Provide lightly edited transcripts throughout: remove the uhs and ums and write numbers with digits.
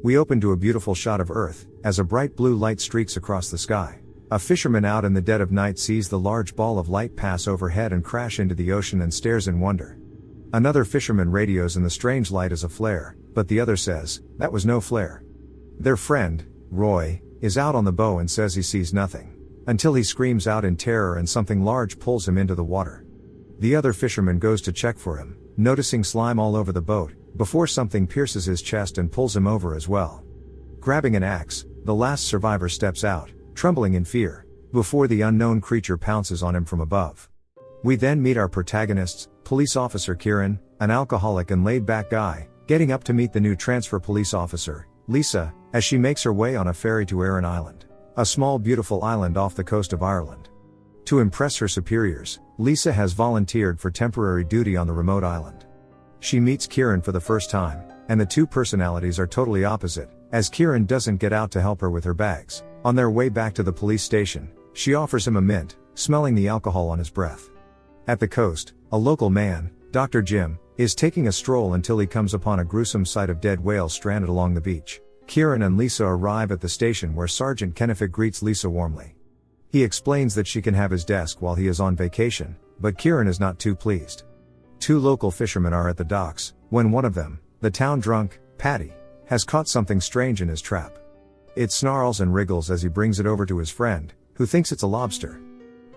We open to a beautiful shot of Earth, as a bright blue light streaks across the sky. A fisherman out in the dead of night sees the large ball of light pass overhead and crash into the ocean and stares in wonder. Another fisherman radios and the strange light is a flare, but the other says, that was no flare. Their friend, Roy, is out on the bow and says he sees nothing. Until he screams out in terror and something large pulls him into the water. The other fisherman goes to check for him, noticing slime all over the boat, before something pierces his chest and pulls him over as well. Grabbing an axe, the last survivor steps out, trembling in fear, before the unknown creature pounces on him from above. We then meet our protagonists, police officer Kieran, an alcoholic and laid-back guy, getting up to meet the new transfer police officer, Lisa, as she makes her way on a ferry to Arran Island, a small beautiful island off the coast of Ireland. To impress her superiors, Lisa has volunteered for temporary duty on the remote island. She meets Kieran for the first time, and the two personalities are totally opposite, as Kieran doesn't get out to help her with her bags. On their way back to the police station, she offers him a mint, smelling the alcohol on his breath. At the coast, a local man, Dr. Jim, is taking a stroll until he comes upon a gruesome sight of dead whales stranded along the beach. Kieran and Lisa arrive at the station where Sergeant Kennefic greets Lisa warmly. He explains that she can have his desk while he is on vacation, but Kieran is not too pleased. Two local fishermen are at the docks, when one of them, the town drunk, Paddy, has caught something strange in his trap. It snarls and wriggles as he brings it over to his friend, who thinks it's a lobster.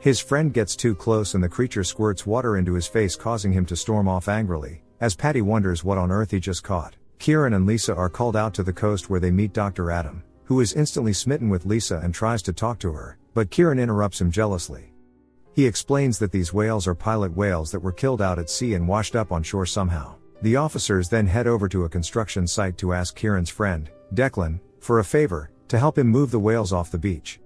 His friend gets too close and the creature squirts water into his face, causing him to storm off angrily, as Paddy wonders what on earth he just caught. Kieran and Lisa are called out to the coast where they meet Dr. Adam, who is instantly smitten with Lisa and tries to talk to her, but Kieran interrupts him jealously. He explains that these whales are pilot whales that were killed out at sea and washed up on shore somehow. The officers then head over to a construction site to ask Kieran's friend, Declan, for a favor, to help him move the whales off the beach.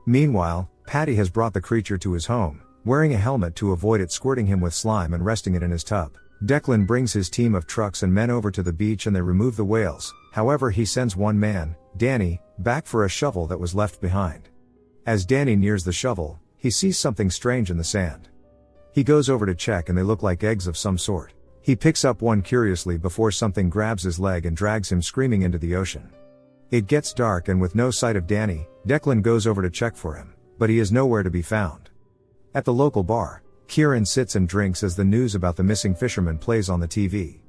Meanwhile, Paddy has brought the creature to his home, wearing a helmet to avoid it squirting him with slime and resting it in his tub. Declan brings his team of trucks and men over to the beach and they remove the whales. However, he sends one man, Danny, back for a shovel that was left behind. As Danny nears the shovel, he sees something strange in the sand. He goes over to check and they look like eggs of some sort. He picks up one curiously before something grabs his leg and drags him screaming into the ocean. It gets dark and with no sight of Danny, Declan goes over to check for him, but he is nowhere to be found. At the local bar, Kieran sits and drinks as the news about the missing fisherman plays on the TV.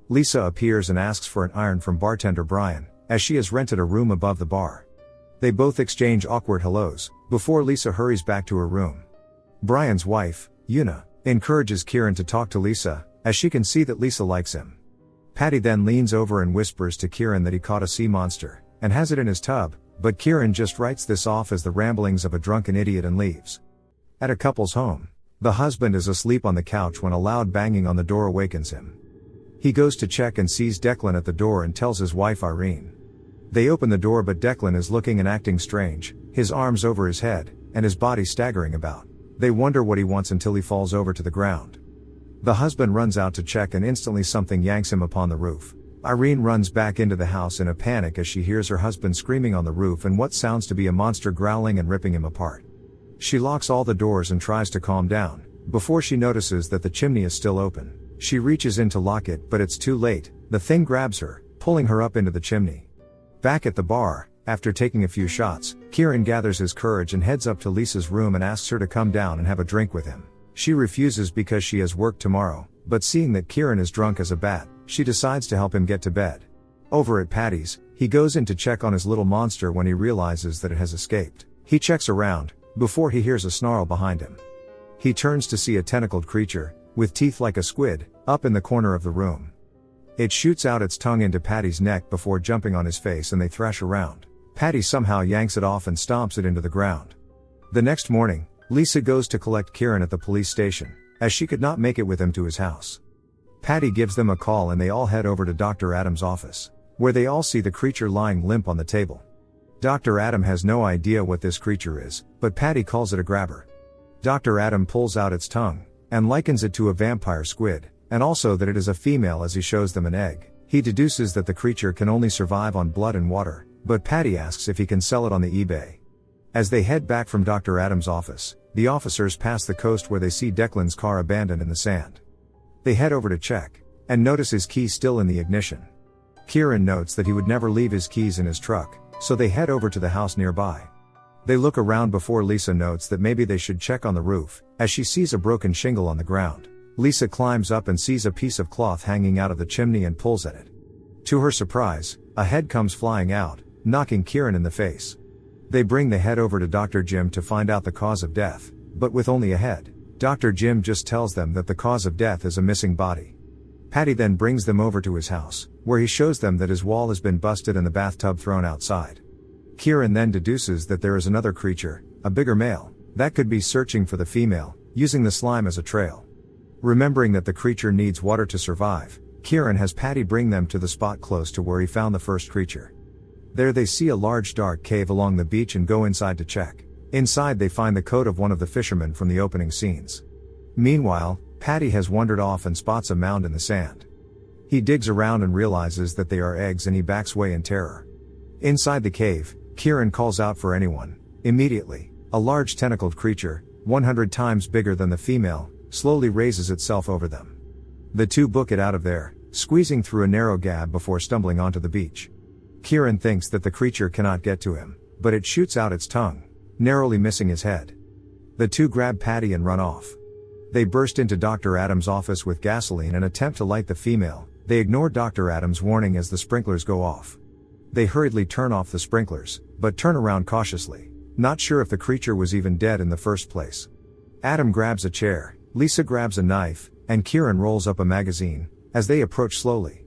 Lisa appears and asks for an iron from bartender Brian, as she has rented a room above the bar. They both exchange awkward hellos, before Lisa hurries back to her room. Brian's wife, Una, encourages Kieran to talk to Lisa, as she can see that Lisa likes him. Paddy then leans over and whispers to Kieran that he caught a sea monster, and has it in his tub, but Kieran just writes this off as the ramblings of a drunken idiot and leaves. At a couple's home, the husband is asleep on the couch when a loud banging on the door awakens him. He goes to check and sees Declan at the door and tells his wife Irene. They open the door but Declan is looking and acting strange, his arms over his head, and his body staggering about. They wonder what he wants until he falls over to the ground. The husband runs out to check and instantly something yanks him upon the roof. Irene runs back into the house in a panic as she hears her husband screaming on the roof and what sounds to be a monster growling and ripping him apart. She locks all the doors and tries to calm down, before she notices that the chimney is still open. She reaches in to lock it but it's too late, the thing grabs her, pulling her up into the chimney. Back at the bar, after taking a few shots, Kieran gathers his courage and heads up to Lisa's room and asks her to come down and have a drink with him. She refuses because she has work tomorrow, but seeing that Kieran is drunk as a bat, she decides to help him get to bed. Over at Paddy's, he goes in to check on his little monster when he realizes that it has escaped. He checks around, before he hears a snarl behind him. He turns to see a tentacled creature, with teeth like a squid, up in the corner of the room. It shoots out its tongue into Paddy's neck before jumping on his face and they thrash around. Paddy somehow yanks it off and stomps it into the ground. The next morning, Lisa goes to collect Kieran at the police station, as she could not make it with him to his house. Paddy gives them a call and they all head over to Dr. Adam's office, where they all see the creature lying limp on the table. Dr. Adam has no idea what this creature is, but Paddy calls it a grabber. Dr. Adam pulls out its tongue, and likens it to a vampire squid, and also that it is a female as he shows them an egg. He deduces that the creature can only survive on blood and water, but Paddy asks if he can sell it on the eBay. As they head back from Dr. Adam's office, the officers pass the coast where they see Declan's car abandoned in the sand. They head over to check, and notice his key still in the ignition. Kieran notes that he would never leave his keys in his truck, so they head over to the house nearby. They look around before Lisa notes that maybe they should check on the roof, as she sees a broken shingle on the ground. Lisa climbs up and sees a piece of cloth hanging out of the chimney and pulls at it. To her surprise, a head comes flying out, knocking Kieran in the face. They bring the head over to Dr. Jim to find out the cause of death, but with only a head, Dr. Jim just tells them that the cause of death is a missing body. Patty then brings them over to his house, where he shows them that his wall has been busted and the bathtub thrown outside. Kieran then deduces that there is another creature, a bigger male, that could be searching for the female, using the slime as a trail. Remembering that the creature needs water to survive, Kieran has Patty bring them to the spot close to where he found the first creature. There they see a large dark cave along the beach and go inside to check. Inside they find the coat of one of the fishermen from the opening scenes. Meanwhile, Patty has wandered off and spots a mound in the sand. He digs around and realizes that they are eggs and he backs away in terror. Inside the cave, Kieran calls out for anyone. Immediately, a large tentacled creature, 100 times bigger than the female, slowly raises itself over them. The two book it out of there, squeezing through a narrow gap before stumbling onto the beach. Kieran thinks that the creature cannot get to him, but it shoots out its tongue, narrowly missing his head. The two grab Patty and run off. They burst into Dr. Adams' office with gasoline and attempt to light the female. They ignore Dr. Adams' warning as the sprinklers go off. They hurriedly turn off the sprinklers, but turn around cautiously, not sure if the creature was even dead in the first place. Adam grabs a chair, Lisa grabs a knife, and Kieran rolls up a magazine. As they approach slowly,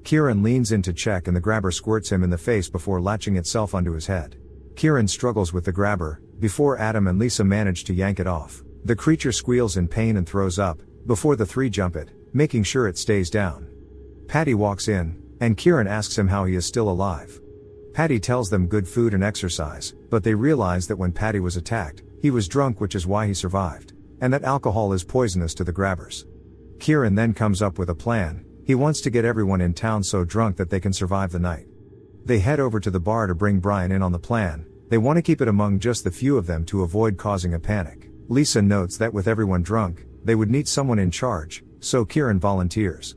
Kieran leans in to check and the grabber squirts him in the face before latching itself onto his head. Kieran struggles with the grabber, before Adam and Lisa manage to yank it off. The creature squeals in pain and throws up, before the three jump it, making sure it stays down. Patty walks in, and Kieran asks him how he is still alive. Patty tells them good food and exercise, but they realize that when Patty was attacked, he was drunk, which is why he survived, and that alcohol is poisonous to the grabbers. Kieran then comes up with a plan. He wants to get everyone in town so drunk that they can survive the night. They head over to the bar to bring Brian in on the plan. They want to keep it among just the few of them to avoid causing a panic. Lisa notes that with everyone drunk, they would need someone in charge, so Kieran volunteers.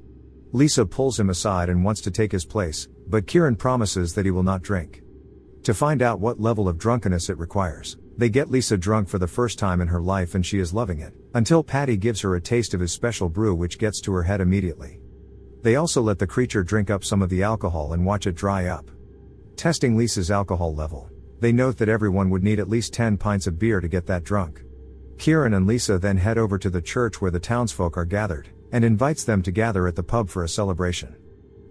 Lisa pulls him aside and wants to take his place, but Kieran promises that he will not drink. To find out what level of drunkenness it requires, they get Lisa drunk for the first time in her life and she is loving it, until Patty gives her a taste of his special brew which gets to her head immediately. They also let the creature drink up some of the alcohol and watch it dry up. Testing Lisa's alcohol level, they note that everyone would need at least 10 pints of beer to get that drunk. Kieran and Lisa then head over to the church where the townsfolk are gathered, and invites them to gather at the pub for a celebration.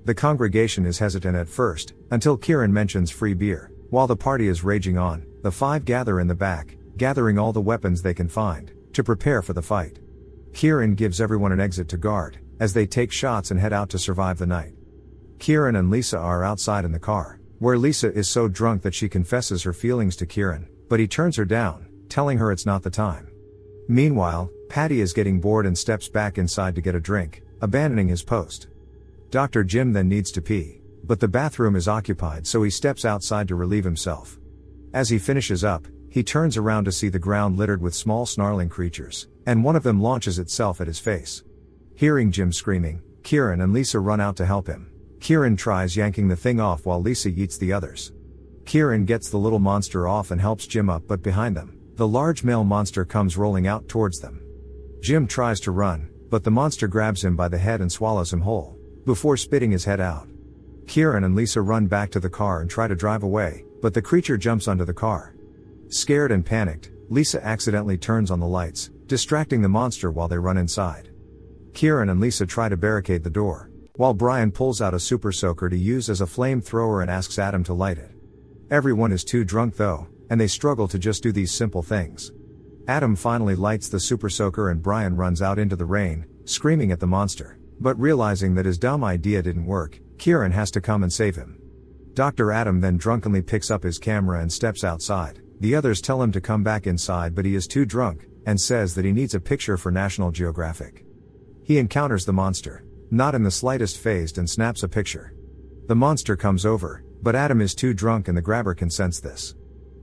The congregation is hesitant at first, until Kieran mentions free beer. While the party is raging on, the five gather in the back, gathering all the weapons they can find, to prepare for the fight. Kieran gives everyone an exit to guard, as they take shots and head out to survive the night. Kieran and Lisa are outside in the car, where Lisa is so drunk that she confesses her feelings to Kieran, but he turns her down, telling her it's not the time. Meanwhile, Patty is getting bored and steps back inside to get a drink, abandoning his post. Dr. Jim then needs to pee, but the bathroom is occupied, so he steps outside to relieve himself. As he finishes up, he turns around to see the ground littered with small snarling creatures, and one of them launches itself at his face. Hearing Jim screaming, Kieran and Lisa run out to help him. Kieran tries yanking the thing off while Lisa yeets the others. Kieran gets the little monster off and helps Jim up, but behind them, the large male monster comes rolling out towards them. Jim tries to run, but the monster grabs him by the head and swallows him whole, before spitting his head out. Kieran and Lisa run back to the car and try to drive away, but the creature jumps onto the car. Scared and panicked, Lisa accidentally turns on the lights, distracting the monster while they run inside. Kieran and Lisa try to barricade the door, while Brian pulls out a super soaker to use as a flamethrower and asks Adam to light it. Everyone is too drunk though, and they struggle to just do these simple things. Adam finally lights the super soaker and Brian runs out into the rain, screaming at the monster. But realizing that his dumb idea didn't work, Kieran has to come and save him. Dr. Adam then drunkenly picks up his camera and steps outside. The others tell him to come back inside, but he is too drunk, and says that he needs a picture for National Geographic. He encounters the monster, not in the slightest phased, and snaps a picture. The monster comes over, but Adam is too drunk and the grabber can sense this.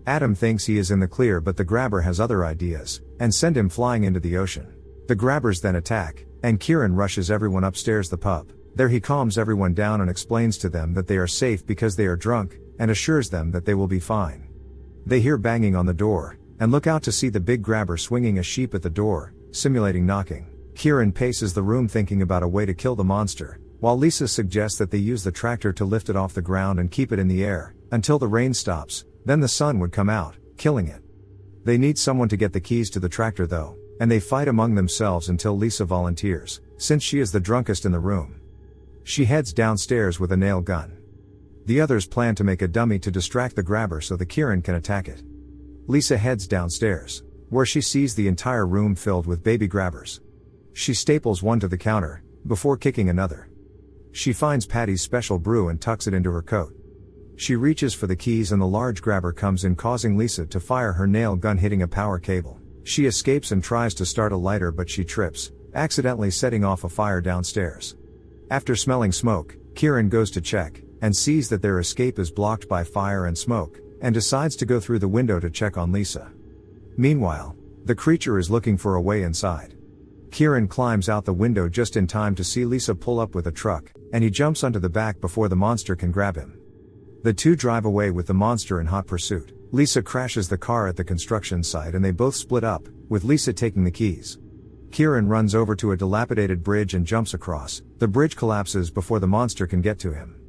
Adam thinks he is in the clear, but the grabber has other ideas, and send him flying into the ocean. The grabbers then attack, and Kieran rushes everyone upstairs the pub. There he calms everyone down and explains to them that they are safe because they are drunk, and assures them that they will be fine. They hear banging on the door, and look out to see the big grabber swinging a sheep at the door, simulating knocking. Kieran paces the room thinking about a way to kill the monster, while Lisa suggests that they use the tractor to lift it off the ground and keep it in the air, until the rain stops, then the sun would come out, killing it. They need someone to get the keys to the tractor though, and they fight among themselves until Lisa volunteers, since she is the drunkest in the room. She heads downstairs with a nail gun. The others plan to make a dummy to distract the grabber so that Kieran can attack it. Lisa heads downstairs, where she sees the entire room filled with baby grabbers. She staples one to the counter, before kicking another. She finds Patty's special brew and tucks it into her coat. She reaches for the keys and the large grabber comes in, causing Lisa to fire her nail gun, hitting a power cable. She escapes and tries to start a lighter, but she trips, accidentally setting off a fire downstairs. After smelling smoke, Kieran goes to check, and sees that their escape is blocked by fire and smoke, and decides to go through the window to check on Lisa. Meanwhile, the creature is looking for a way inside. Kieran climbs out the window just in time to see Lisa pull up with a truck, and he jumps onto the back before the monster can grab him. The two drive away with the monster in hot pursuit. Lisa crashes the car at the construction site and they both split up, with Lisa taking the keys. Kieran runs over to a dilapidated bridge and jumps across. The bridge collapses before the monster can get to him.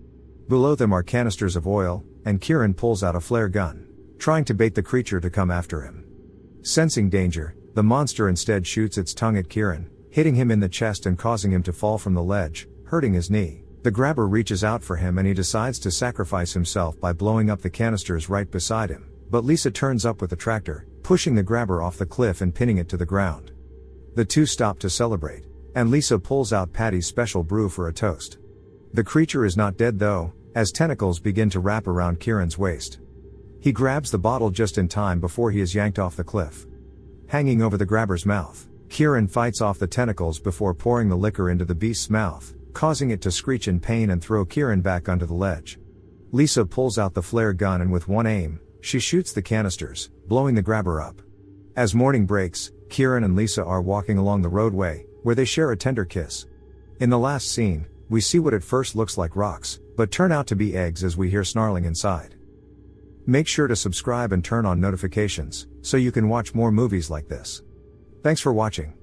Below them are canisters of oil, and Kieran pulls out a flare gun, trying to bait the creature to come after him. Sensing danger, the monster instead shoots its tongue at Kieran, hitting him in the chest and causing him to fall from the ledge, hurting his knee. The grabber reaches out for him and he decides to sacrifice himself by blowing up the canisters right beside him, but Lisa turns up with the tractor, pushing the grabber off the cliff and pinning it to the ground. The two stop to celebrate, and Lisa pulls out Patty's special brew for a toast. The creature is not dead though, as tentacles begin to wrap around Kieran's waist. He grabs the bottle just in time before he is yanked off the cliff. Hanging over the grabber's mouth, Kieran fights off the tentacles before pouring the liquor into the beast's mouth, causing it to screech in pain and throw Kieran back onto the ledge. Lisa pulls out the flare gun and with one aim, she shoots the canisters, blowing the grabber up. As morning breaks, Kieran and Lisa are walking along the roadway, where they share a tender kiss. In the last scene, we see what at first looks like rocks, but turn out to be eggs as we hear snarling inside. Make sure to subscribe and turn on notifications, so you can watch more movies like this. Thanks for watching.